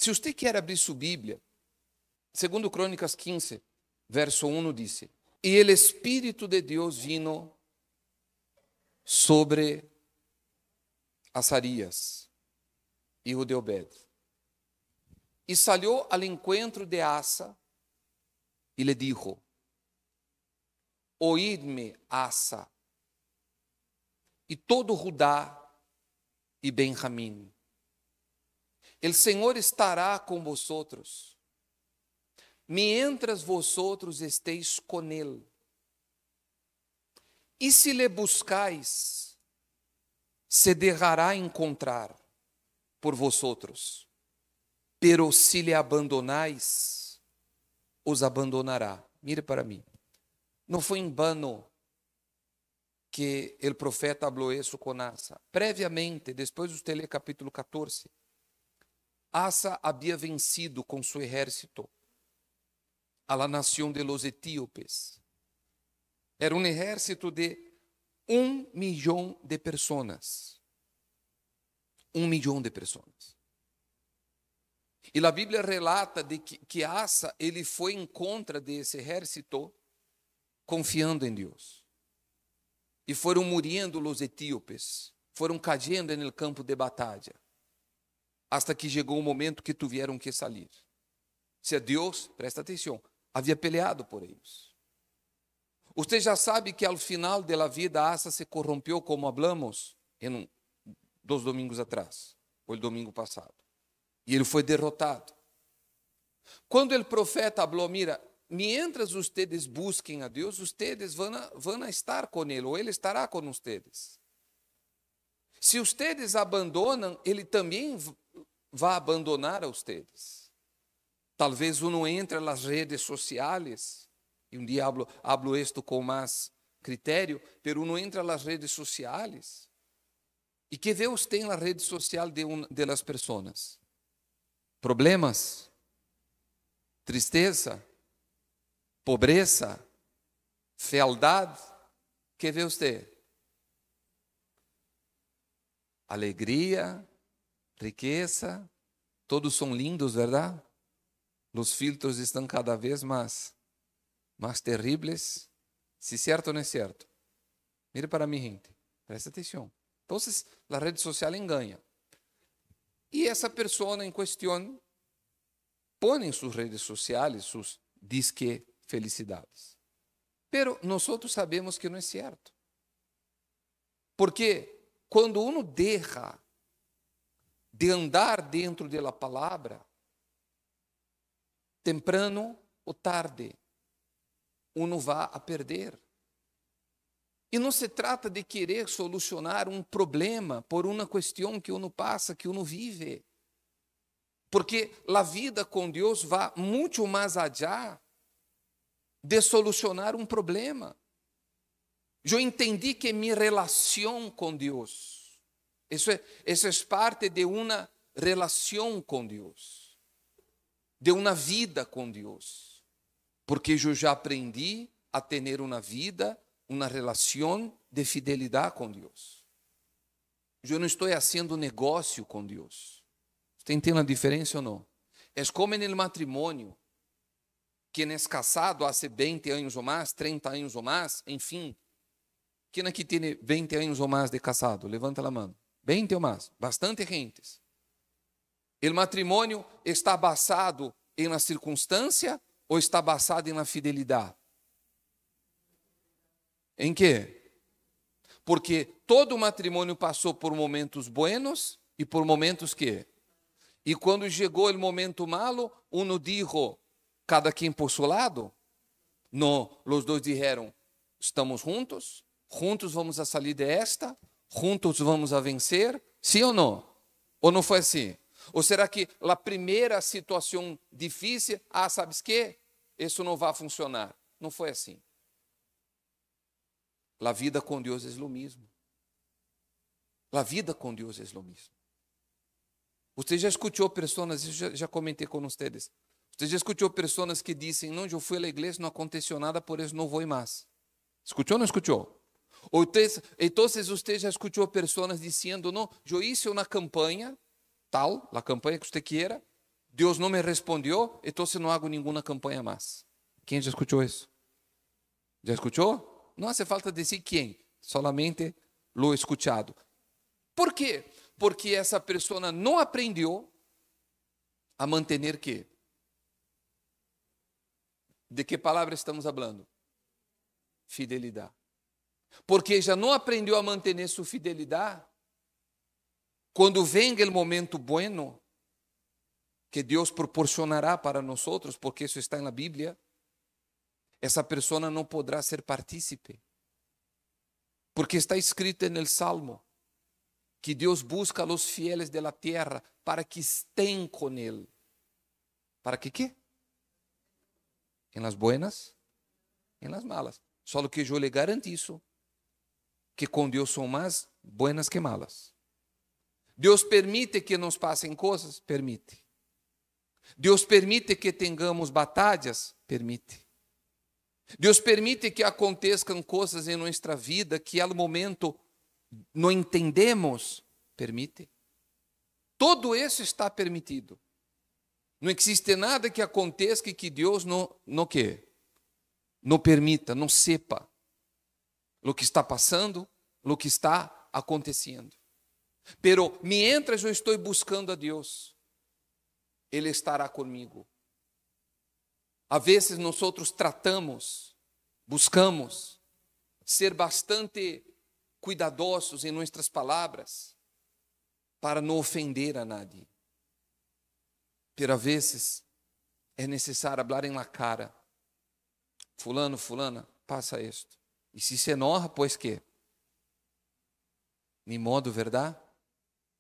Se você quer abrir sua Bíblia, segundo Crônicas 15, verso 1 diz: E o Espírito de Deus vino sobre Azarias, hijo de Obed, e salió al encuentro de Asa, e le dijo: Oídme, Asa, e todo Judá e Benjamim. El Senhor estará com vosotros, mientras vosotros estéis con él. E se le buscáis, se dejará encontrar por vosotros. Pero se le abandonáis, os abandonará. Mire para mim. Não foi em vano que o profeta falou isso com Asa. Previamente, depois de você ler capítulo 14, Asa havia vencido com seu exército a la nación de los etíopes. Era um exército de 1 milhão de pessoas. 1 milhão de pessoas. E a Bíblia relata de que Asa ele foi em contra desse exército confiando em Deus. E foram morrendo os etíopes, foram cayendo no campo de batalha, hasta que chegou o momento que tiveram que sair. Se Deus, presta atenção, havia peleado por eles. Você já sabe que ao final da vida Asa se corrompeu, como hablamos em 2 domingos atrás, ou o domingo passado. E ele foi derrotado. Quando o profeta falou: mira, mientras ustedes busquem a Deus, ustedes vão estar com ele, ou ele estará com ustedes. Se ustedes abandonam, ele também vai abandonar a ustedes. Talvez uno entre nas redes sociais, e um dia hablo isto com mais critério, pero uno entra nas redes sociais, e que vê usted na rede social de las pessoas? Problemas, tristeza, pobreza, fealdade. Que vê usted? Alegria, riqueza, todos são lindos, verdade? Os filtros estão cada vez mais terríveis. Se certo ou não é certo? Mire para mim, gente. Presta atenção. Então, a rede social engana. E essa pessoa em questão põe em suas redes sociais sus disque felicidades. Pero nós sabemos que não é certo. Porque quando uno deixa de andar dentro da palavra, temprano ou tarde, uno vai a perder. E não se trata de querer solucionar um problema por uma questão que uno passa, que uno vive. Porque a vida com Deus vai muito mais allá de solucionar um problema. Eu entendi que minha relação com Deus, isso é parte de uma relação com Deus, de uma vida com Deus. Porque eu já aprendi a ter uma vida, uma relação de fidelidade com Deus. Eu não estou fazendo negócio com Deus. Você entende a diferença ou não? É como no matrimônio. Quem é casado há 20 anos ou mais, 30 anos ou mais, enfim. Quem aqui tem 20 anos ou mais de casado? Levanta a mão. 20 ou mais. Bastante gente. O matrimônio está basado em uma circunstância ou está basado na fidelidade? Em quê? Porque todo matrimônio passou por momentos buenos e por momentos que? E quando chegou o momento malo, uno dijo, cada quem por seu lado? Não, os dois disseram, estamos juntos, juntos vamos a sair de esta, juntos vamos a vencer, sim ou não? Ou não foi assim? Ou será que a primeira situação difícil, sabes que? Isso não vai funcionar. Não foi assim. A vida com Deus é o mesmo. A vida com Deus é o mesmo. Você já escutou pessoas, eu já comentei com vocês, você já escutou pessoas que dizem, não, eu fui à igreja, não aconteceu nada, por isso não vou mais. Escutou ou não escutou? Então, você já escutou pessoas dizendo, não, eu hice uma campanha, tal, a campanha que você queira, Deus não me respondeu, então não hago nenhuma campanha mais. Quem já escutou isso? Já escutou? Não hace falta dizer quem, solamente lo escuchado. Por quê? Porque essa pessoa não aprendeu a manter quê? De que palavra estamos falando? Fidelidade. Porque já não aprendeu a manter sua fidelidade, quando vem o momento bueno que Deus proporcionará para nós, porque isso está na Bíblia, essa pessoa não poderá ser partícipe. Porque está escrito no Salmo que Deus busca a los fieles de la tierra para que estén com Ele. ¿Para que quê? Em las buenas, em las malas. Só que eu lhe garantizo que com Deus são mais buenas que malas. Deus permite que nos passem coisas? Permite. Deus permite que tenhamos batalhas? Permite. Deus permite que aconteçam coisas em nossa vida que ao momento não entendemos? Permite. Tudo isso está permitido. Não existe nada que aconteça que Deus não permita, não sepa o que está passando, o que está acontecendo. Pero mientras eu estou buscando a Deus, Ele estará comigo. A vezes nós buscamos ser bastante cuidadosos em nossas palavras para não ofender a nadie. Pero a vezes é necessário falar em la cara. Fulano, fulana, passa isto. E se enoja, pois que? Ni modo, verdade?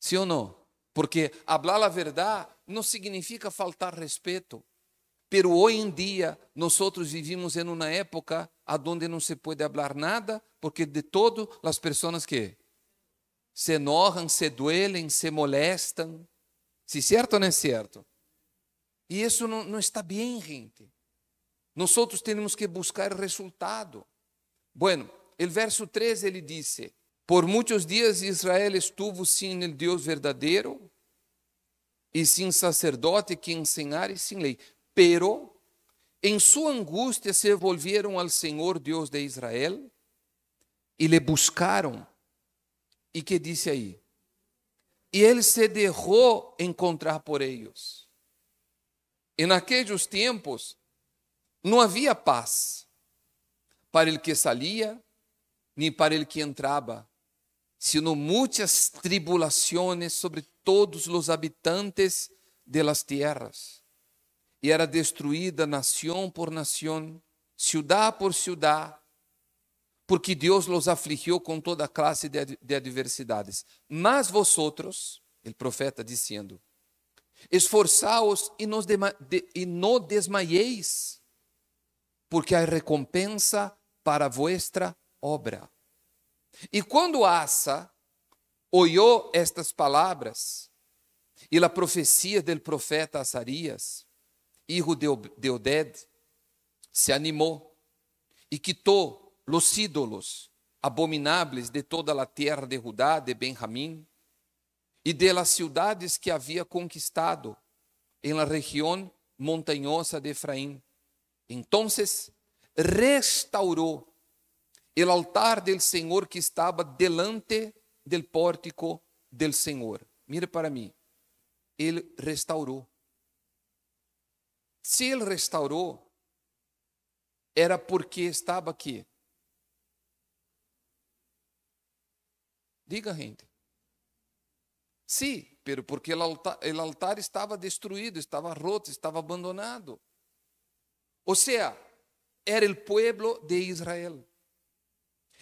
Sim ou não? Porque falar a verdade não significa faltar respeito. Pero hoje em dia, nós vivimos em uma época onde não se pode falar nada, porque de todo as pessoas que se enojam, se duelen, se molestam. Se certo ou não é certo? E isso não está bem, gente. Nós temos que buscar resultado. Bueno, o verso 3 ele disse: por muitos dias Israel estuvo sem o Deus verdadeiro e sem sacerdote que ensinara e sem lei. Pero em sua angústia se volvieron ao Senhor Deus de Israel e le buscaram. E que disse aí? E ele se deixou encontrar por eles. E naqueles tempos não havia paz para el que saía, nem para el que entrava, sino muitas tribulações sobre todos os habitantes de las tierras. E era destruída nação por nação, ciudad por ciudad, porque Deus los afligiu com toda classe de adversidades. Mas vosotros, o profeta dizendo, esforçaos e não desmaieis, porque há recompensa para vuestra obra. E quando Asa ouviu estas palavras e a profecia do profeta Azarias, hijo de Oded, se animou e quitou os ídolos abomináveis de toda a terra de Judá, de Benjamim, e de las ciudades que havia conquistado em la região montanhosa de Efraim. Entonces restaurou o altar del Senhor que estava delante del pórtico del Senhor. Mire para mim, ele restaurou. Se ele restaurou, era porque estava aqui. Diga, gente. Sim, pero porque o altar estava destruído, estava roto, estava abandonado. Ou seja, era o povo de Israel.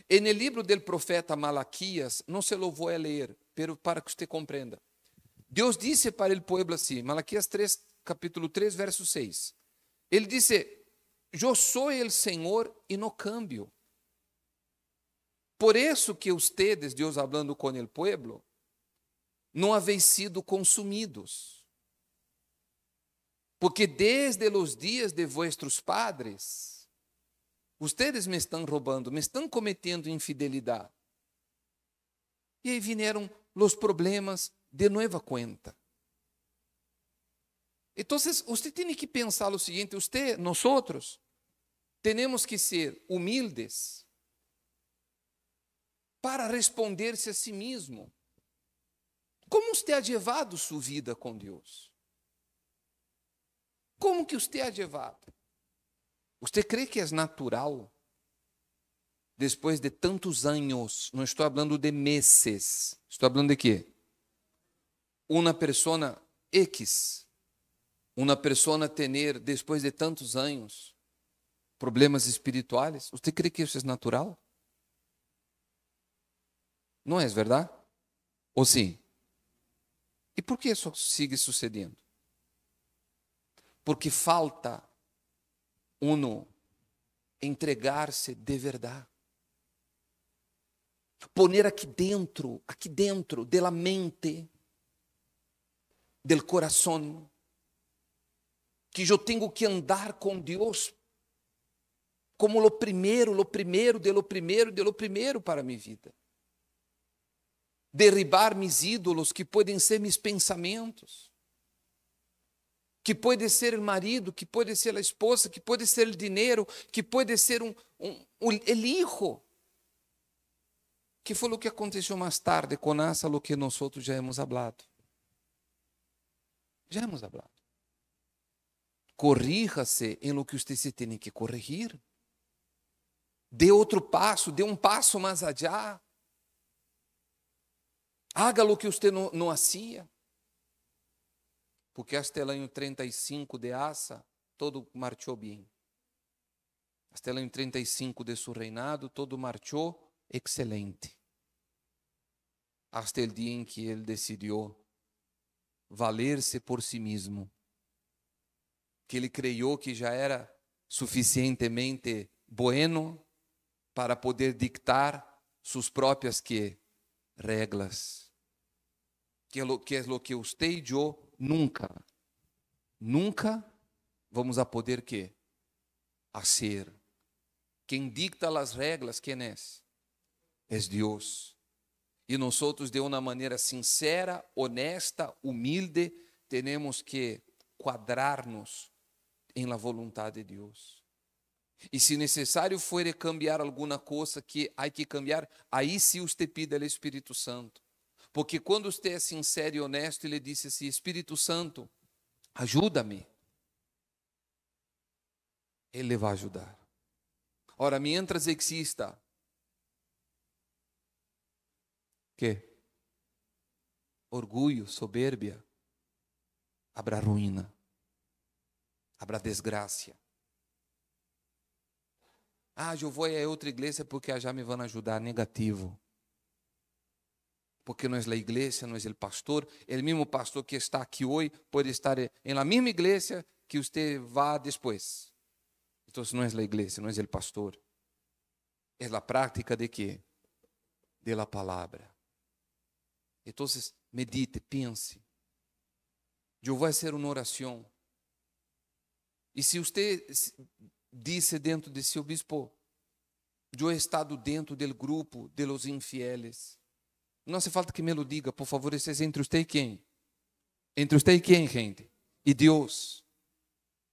En el libro del profeta Malaquias, não se lo vou a ler, pero para que você compreenda. Deus disse para o povo assim, Malaquias 3, capítulo 3, verso 6. Ele disse: eu sou o Senhor e não cambio. Por isso que ustedes, Deus hablando com o povo, não habéis sido consumidos. Porque desde os dias de vuestros padres, ustedes me estão roubando, me estão cometendo infidelidade. E aí vieram os problemas de nova conta. Então, você tem que pensar o seguinte: nós temos que ser humildes para responder-se a si mesmo. Como você ha levado sua vida com Deus? Como que você ha levado? Você crê que é natural, depois de tantos anos, não estou falando de meses, estou falando de quê? Uma pessoa X, uma pessoa ter, depois de tantos anos, problemas espirituais? Você crê que isso é natural? Não é verdade? Ou sim? E por que isso sigue sucedendo? Porque falta entregar-se de verdade. Poner aqui dentro da mente, do coração, que eu tenho que andar com Deus como lo primeiro para minha vida. Derribar mis ídolos, que podem ser mis pensamentos, que pode ser o marido, que pode ser a esposa, que pode ser o dinheiro, que pode ser o hijo. Que foi o que aconteceu mais tarde com Asa, o que nós já hemos falado. Já hemos falado. Corrija-se em lo que você se tem que corrigir. Dê outro passo, dê um passo mais allá. Haga o que você não hacía. Porque hasta el año 35 de Asa, todo marchou bem. Hasta el año 35 de seu reinado, todo marchou excelente. Hasta el dia em que ele decidiu valer-se por si mesmo. Que ele creyó que já era suficientemente bueno para poder dictar suas próprias regras. Que é o que você e eu nunca vamos a poder hacer. Quem dicta as regras, quem é? É Deus. E nós, de uma maneira sincera, honesta, humilde, temos que quadrar-nos em la vontade de Deus. E se necessário for cambiar alguma coisa que há que cambiar, aí sim você pide ao Espírito Santo. Porque quando você é sincero e honesto, ele diz assim: Espírito Santo, ajuda-me. Ele vai ajudar. Ora, mientras exista orgulho, soberbia, habrá ruína, habrá desgraça. Eu vou a outra igreja porque já me vão ajudar. Negativo. Porque não é a igreja, não é o pastor. O mesmo pastor que está aqui hoje pode estar na mesma igreja que você vá depois. Então não é a igreja, não é o pastor. É a prática de quê? De la palavra. Então, medite, pense. Eu vou fazer uma oração. E se você disse dentro de seu bispo, eu he estado dentro do grupo de los infieles. Não hace falta que me lo diga, por favor, esse é entre você e quem? Entre você e quem, gente? E Deus.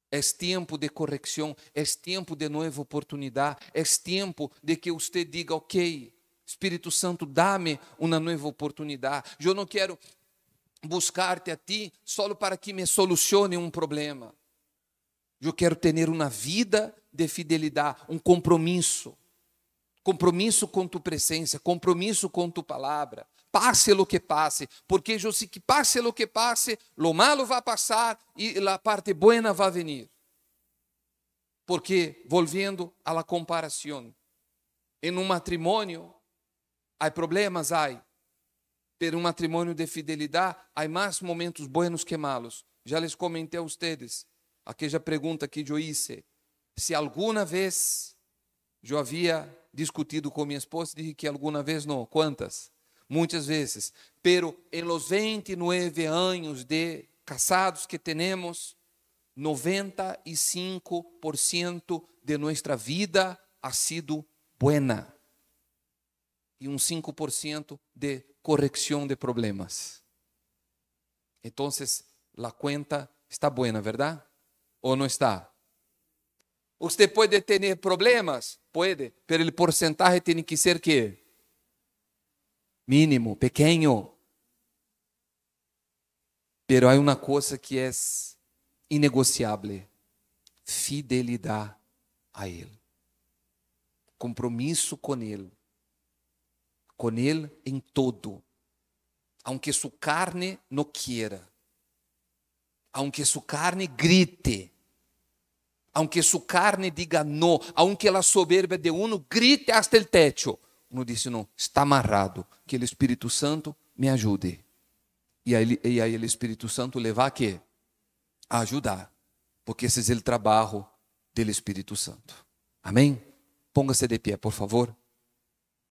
É tempo de correção, é tempo de nova oportunidade, é tempo de que você diga: ok, Espírito Santo, dá-me uma nova oportunidade. Eu não quero buscar-te a ti só para que me solucione um problema. Eu quero ter uma vida de fidelidade, um compromisso. Compromisso com tu presença, compromisso com tu palavra. Passe o que passe, porque eu sei que passe o que passe, lo malo vai passar e a parte buena vai venir. Porque, volviendo a la comparação, em um matrimônio, há problemas, pero um matrimônio de fidelidade, há mais momentos buenos que malos. Já les comentei a vocês, aquela pergunta que eu hice, se alguma vez eu havia discutido com minha esposa, disse que alguma vez não. Quantas? Muitas vezes. Pero em los 29 anos de casados que temos, 95% de nossa vida ha sido buena. E 5% de correção de problemas. Então, a conta Está buena, ¿verdad? ¿O no está? ¿Usted puede tener problemas? Puede, pero el porcentaje tiene que ser ¿qué? Mínimo, pequeño. Pero hay una cosa que es inegociable: fidelidad a Él. Compromisso com Ele em todo. Aunque su carne no quiera, aunque su carne grite, aunque su carne diga no, aunque la soberbia de uno grite hasta el techo, uno dice no, está amarrado, que el Espírito Santo me ajude. E aí o Espírito Santo le va a quê? A ajudar, porque esse é o trabalho do Espírito Santo. Amém? Póngase de pé, por favor.